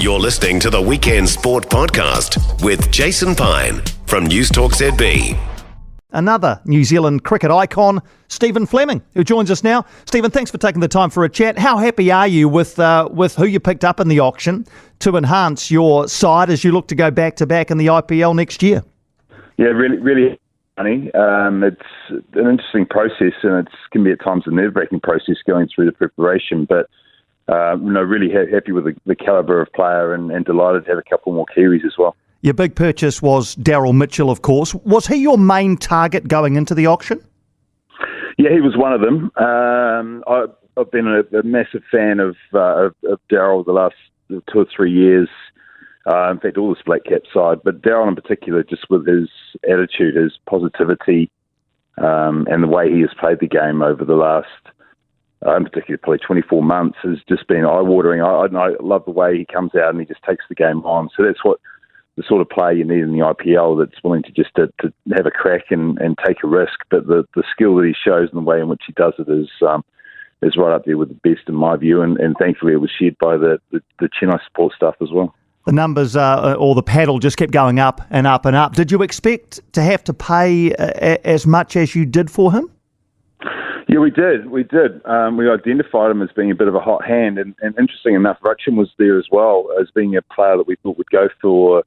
You're listening to the Weekend Sport Podcast with Jason Pine from News Talk ZB. Another New Zealand cricket icon, Stephen Fleming, who joins us now. Stephen, thanks for taking the time for a chat. How happy are you with who you picked up in the auction to enhance your side as you look to go back-to-back in the IPL next year? Yeah, really funny. It's an interesting process, and it can be at times a nerve-wracking process going through the preparation, but really happy with the calibre of player and delighted to have a couple more Kiwis as well. Your big purchase was Daryl Mitchell, of course. Was he your main target going into the auction? Yeah, he was one of them. I've been a massive fan of Daryl the last 2 or 3 years. In fact, all this Black Cap side, but Daryl in particular, just with his attitude, his positivity, and the way he has played the game over the last, in particular, probably 24 months, has just been eye-watering. I love the way he comes out and he just takes the game on. So that's what the sort of player you need in the IPL, that's willing to just to have a crack and take a risk. But the skill that he shows and the way in which he does it is right up there with the best in my view. And thankfully it was shared by the Chennai support staff as well. The numbers or the paddle just kept going up and up and up. Did you expect to have to pay as much as you did for him? Yeah, we did. We identified him as being a bit of a hot hand, and interesting enough, Ruchin was there as well as being a player that we thought would go for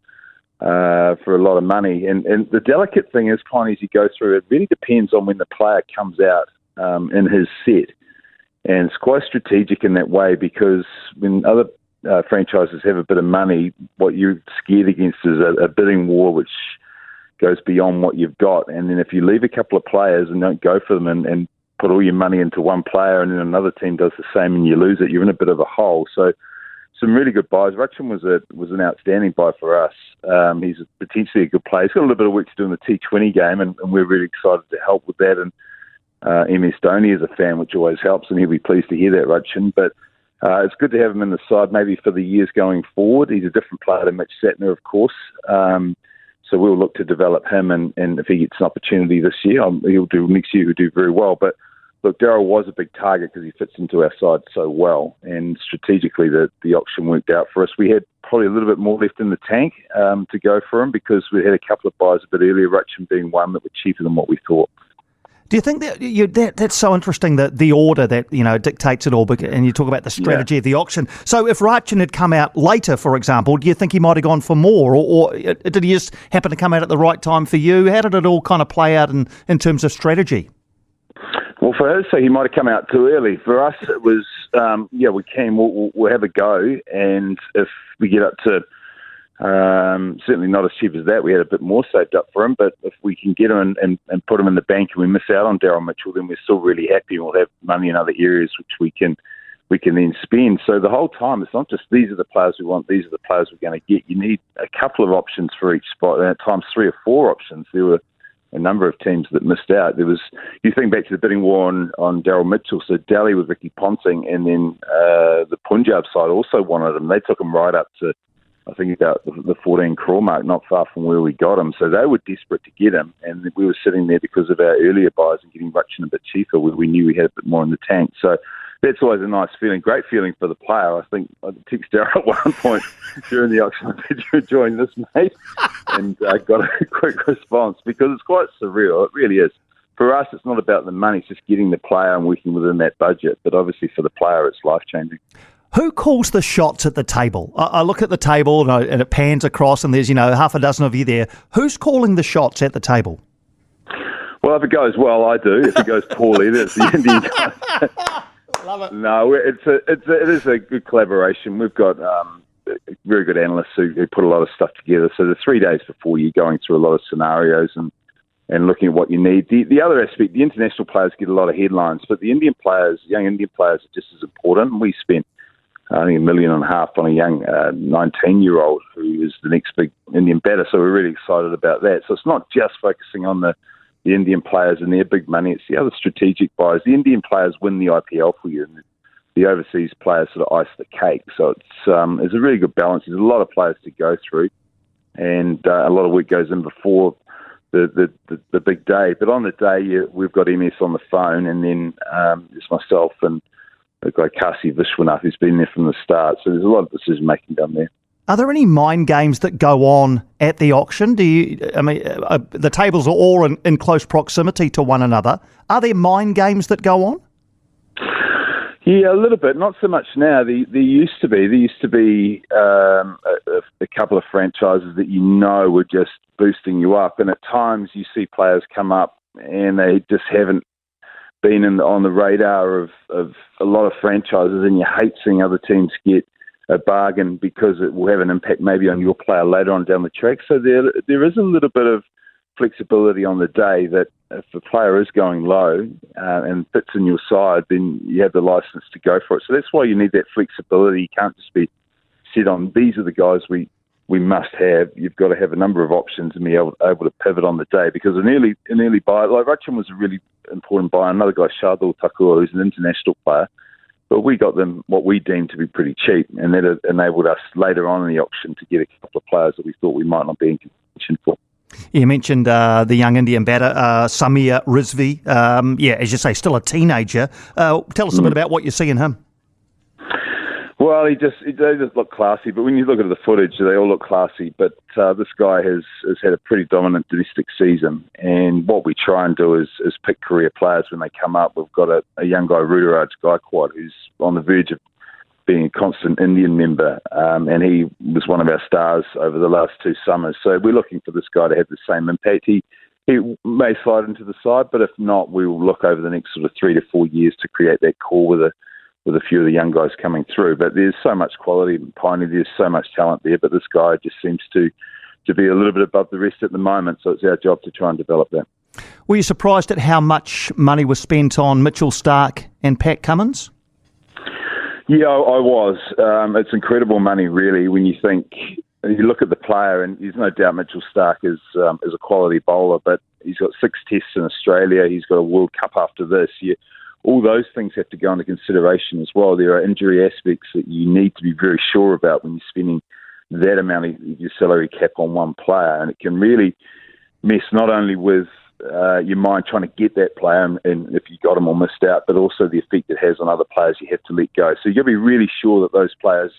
a lot of money. And the delicate thing is, kind of as you go through, it really depends on when the player comes out in his set. And it's quite strategic in that way, because when other franchises have a bit of money, what you're scared against is a bidding war which goes beyond what you've got. And then if you leave a couple of players and don't go for them and put all your money into one player, and then another team does the same and you lose it, you're in a bit of a hole. So some really good buys. Ruchin was an outstanding buy for us. He's potentially a good player. He's got a little bit of work to do in the T20 game, and we're really excited to help with that. And MS Dhoni is a fan, which always helps, and he'll be pleased to hear that, Ruchin. But it's good to have him in the side maybe for the years going forward. He's a different player than Mitch Satner, of course. So we'll look to develop him, and if he gets an opportunity this year, next year he'll do very well. But look, Daryl was a big target because he fits into our side so well, and strategically the auction worked out for us. We had probably a little bit more left in the tank to go for him, because we had a couple of buys a bit earlier, Ruchin being one, that were cheaper than what we thought. Do you think that's so interesting, that the order that dictates it all, and you talk about the strategy of the auction? So if Ruchin had come out later, for example, do you think he might have gone for more, or did he just happen to come out at the right time for you? How did it all kind of play out in terms of strategy? Well, for us, so he might have come out too early. For us, it was, we'll have a go, and if we get up to certainly not as cheap as that, we had a bit more saved up for him, but if we can get him and put him in the bank and we miss out on Daryl Mitchell, then we're still really happy, and we'll have money in other areas which we can then spend. So the whole time, it's not just these are the players we want, these are the players we're going to get. You need a couple of options for each spot, and at times 3 or 4 options. There were a number of teams that missed out. You think back to the bidding war on Daryl Mitchell, so Delhi with Ricky Ponting, and then the Punjab side also wanted him. They took him right up to, I think, about the 14 crore mark, not far from where we got him. So they were desperate to get him, and we were sitting there because of our earlier buys and getting Ruchin a bit cheaper, where we knew we had a bit more in the tank. So that's always a nice feeling, great feeling for the player. I think I texted Daryl at one point during the auction, "Did you enjoy this, mate?" And got a quick response, because it's quite surreal. It really is. For us, it's not about the money, it's just getting the player and working within that budget. But obviously for the player, it's life-changing. Who calls the shots at the table? I look at the table and it pans across, and there's half a dozen of you there. Who's calling the shots at the table? Well, if it goes well, I do. If it goes poorly, that's the Indian guys. Love it. No, it is a good collaboration. We've got very good analysts who put a lot of stuff together. So the 3 days before, you're going through a lot of scenarios and looking at what you need. The other aspect, the international players get a lot of headlines, but the Indian players, young Indian players, are just as important. We spent I think $1.5 million on a young 19-year-old who is the next big Indian batter. So we're really excited about that. So it's not just focusing on the Indian players and their big money. It's the other strategic buys. The Indian players win the IPL for you, and the overseas players sort of ice the cake. So it's a really good balance. There's a lot of players to go through, and a lot of work goes in before the big day. But on the day, we've got MS on the phone, and then it's myself and the guy Kasi Vishwanath, who's been there from the start. So there's a lot of decision making done there. Are there any mind games that go on at the auction? The tables are all in close proximity to one another. Are there mind games that go on? Yeah, a little bit. Not so much now. There used to be. There used to be a couple of franchises that were just boosting you up. And at times you see players come up and they just haven't been on the radar of a lot of franchises, and you hate seeing other teams get a bargain because it will have an impact maybe on your player later on down the track. So there is a little bit of flexibility on the day that if the player is going low and fits in your side, then you have the license to go for it. So that's why you need that flexibility. You can't just be set on, these are the guys we must have. You've got to have a number of options and be able to pivot on the day, because an early buy, like Rutchin was a really important buy. Another guy, Shardul Thakur, who's an international player, but we got them what we deemed to be pretty cheap, and that enabled us later on in the auction to get a couple of players that we thought we might not be in contention for. You mentioned the young Indian batter, Samir Rizvi. As you say, still a teenager. Tell us a bit about what you see in him. Well, they just look classy, but when you look at the footage, they all look classy. But this guy has had a pretty dominant domestic season, and what we try and do is pick career players when they come up. We've got a young guy, Ruturaj Gaikwad, who's on the verge of being a constant Indian member, and he was one of our stars over the last 2 summers. So we're looking for this guy to have the same impact. He may slide into the side, but if not, we will look over the next sort of 3 to 4 years to create that core with a few of the young guys coming through. But there's so much quality in Piney, there's so much talent there, but this guy just seems to be a little bit above the rest at the moment, so it's our job to try and develop that. Were you surprised at how much money was spent on Mitchell Starc and Pat Cummins? Yeah, I was. It's incredible money, really, when you look at the player, and there's no doubt Mitchell Starc is a quality bowler, but he's got 6 tests in Australia, he's got a World Cup after this. All those things have to go into consideration as well. There are injury aspects that you need to be very sure about when you're spending that amount of your salary cap on one player, and it can really mess not only with your mind trying to get that player and if you got him or missed out, but also the effect it has on other players you have to let go. So you've got to be really sure that those players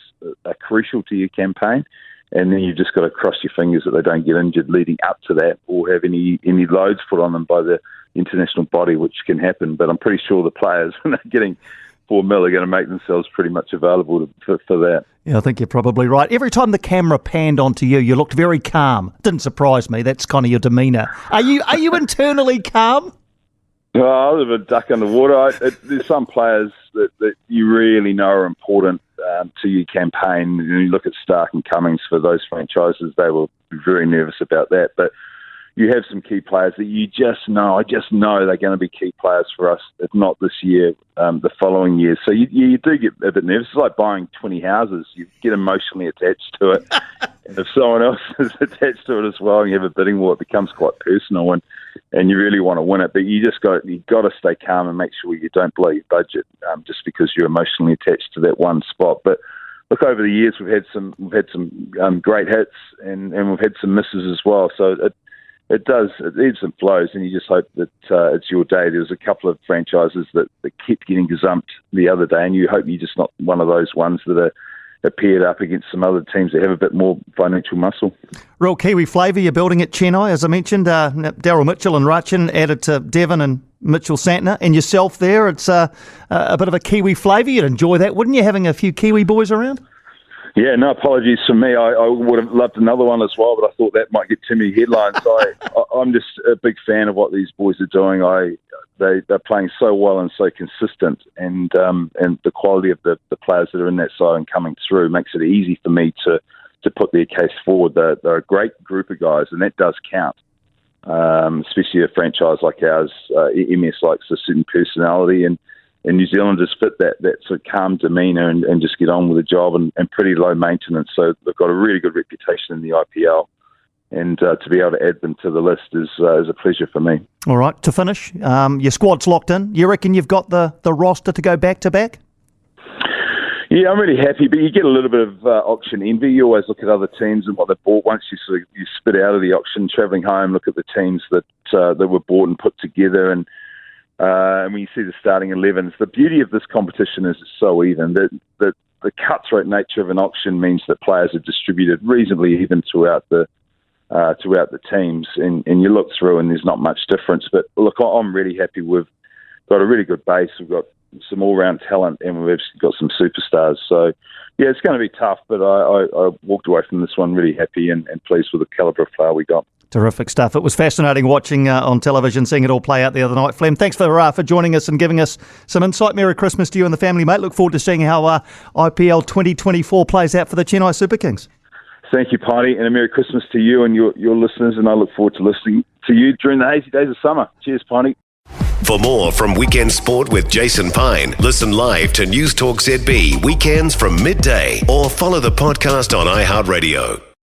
are crucial to your campaign, and then you've just got to cross your fingers that they don't get injured leading up to that or have any loads put on them by the international body, which can happen. But I'm pretty sure the players, when they're getting $4 million, are going to make themselves pretty much available for that. Yeah, I think you're probably right. Every time the camera panned onto you, you looked very calm. Didn't surprise me. That's kind of your demeanour. Are you internally calm? Oh, I live a duck underwater. There's some players that you really know are important to your campaign. You look at Starc and Cummings for those franchises, they were very nervous about that. But you have some key players that I just know they're going to be key players for us, if not this year, the following year. So you do get a bit nervous. It's like buying 20 houses. You get emotionally attached to it. And if someone else is attached to it as well and you have a bidding war, it becomes quite personal and you really want to win it. But you've got to stay calm and make sure you don't blow your budget just because you're emotionally attached to that one spot. But look, over the years we've had some great hits and we've had some misses as well. So it ebbs and flows, and you just hope that it's your day. There was a couple of franchises that kept getting gazumped the other day, and you hope you're just not one of those ones that are paired up against some other teams that have a bit more financial muscle. Real Kiwi flavour you're building at Chennai, as I mentioned. Daryl Mitchell and Rutchin added to Devon and Mitchell Santner, and yourself there. It's a bit of a Kiwi flavour. You'd enjoy that, wouldn't you, having a few Kiwi boys around? Yeah, no apologies for me. I would have loved another one as well, but I thought that might get too many headlines. I'm just a big fan of what these boys are doing. They're playing so well and so consistent, and the quality of the players that are in that side and coming through makes it easy for me to put their case forward. They're a great group of guys, and that does count, especially a franchise like ours. MS likes a certain personality, and New Zealanders fit that sort of calm demeanour and just get on with the job and pretty low maintenance. So they've got a really good reputation in the IPL. And to be able to add them to the list is a pleasure for me. All right, to finish, your squad's locked in. You reckon you've got the roster to go back-to-back? Yeah, I'm really happy, but you get a little bit of auction envy. You always look at other teams and what they bought. Once you spit out of the auction, travelling home, look at the teams that were bought and put together, and when you see the starting 11s, the beauty of this competition is it's so even that the cutthroat nature of an auction means that players are distributed reasonably even throughout the teams, and you look through and there's not much difference. But look, I'm really happy. We've got a really good base. We've got some all-round talent, and we've got some superstars. So, yeah, it's going to be tough, but I walked away from this one really happy and pleased with the calibre of player we got. Terrific stuff. It was fascinating watching on television, seeing it all play out the other night. Flem, thanks for joining us and giving us some insight. Merry Christmas to you and the family, mate. Look forward to seeing how IPL 2024 plays out for the Chennai Super Kings. Thank you, Piney, and a Merry Christmas to you and your listeners, and I look forward to listening to you during the hazy days of summer. Cheers, Piney. For more from Weekend Sport with Jason Pine, listen live to News Talk ZB weekends from midday or follow the podcast on iHeartRadio.